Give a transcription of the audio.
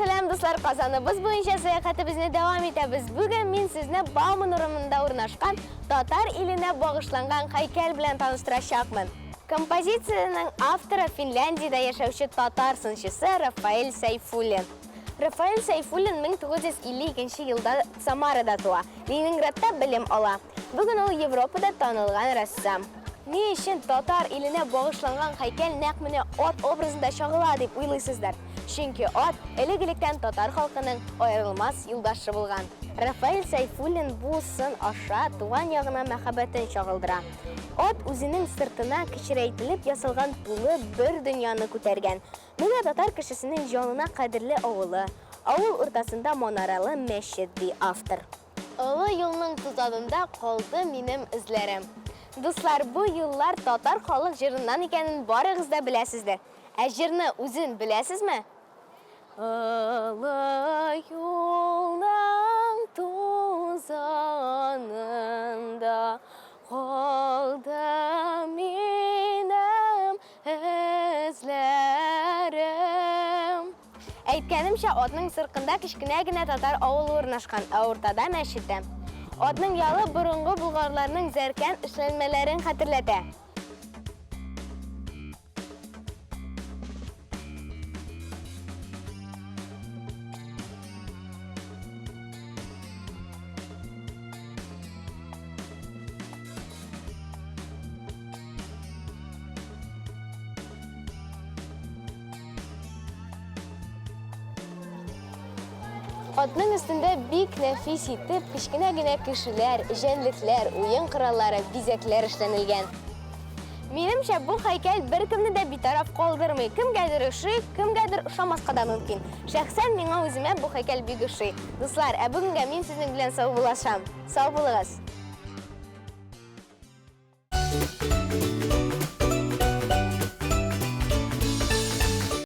Сәлем, достар, Казаныбыз бойынша сәяхәтебезне дәвам итәбез. Бүген мин сезне Бауман урамында урнашкан татар иленә багышланган һәйкәл белән таныштырачакмын. Композицияның авторы Финляндиядә яшәүче татар сынчысы Рафаэль Сайфуллин. Рафаэль Сайфуллин 1952 елда Самарада туа, Ленинградта белем ала. Бүген ул Европада танылган рәссам. Ни өчен татар иленә багышланган һәйкәл нәкъ менә ат образында чагыла дип уйлыйсыздар? Чөнки ат элек-электән татар халкының аерылмас юлдашы булган. Рафаэль Сайфуллин бу сын аша туган ягына мәхәббәтен чагылдыра. Ат үзенең сыртына кечерәйтелеп ясалган тулы бер дөньяны күтәргән. Менә татар кешесенең җанына кадерле авылы. Авыл уртасында манаралы мәчет ди автор. Олы юлның тузагында калды минем эзләрем. Дуслар, бу юллар татар халык җырыннан икәнен барыгыз да беләсездер. Ә җырны үзен беләсезме? Олы юлның тузагында калды минем эзләрем. Әйткәнемчә, атның сыртында кечкенә генә татар авылы урнашкан, ә уртада мәчет. Атның ялы борынгы булгарларның зәркән эшләнмәләрен хәтерләтә. Атның өстендә бик нәфис итеп кечкенә генә кешеләр, җәнлекләр, уен кораллары, бизәкләр эшләнелгән. Минемчә, бу һәйкәл беркемне дә битараф калдырмый. Кемгәдер ошый, кемгәдер ошамаска да мөмкин. Шәхсән миңа үземә бу һәйкәл бик ошый. Дуслар, ә бүгенгә мин сезнең белән саубуллашам. Сау булыгыз.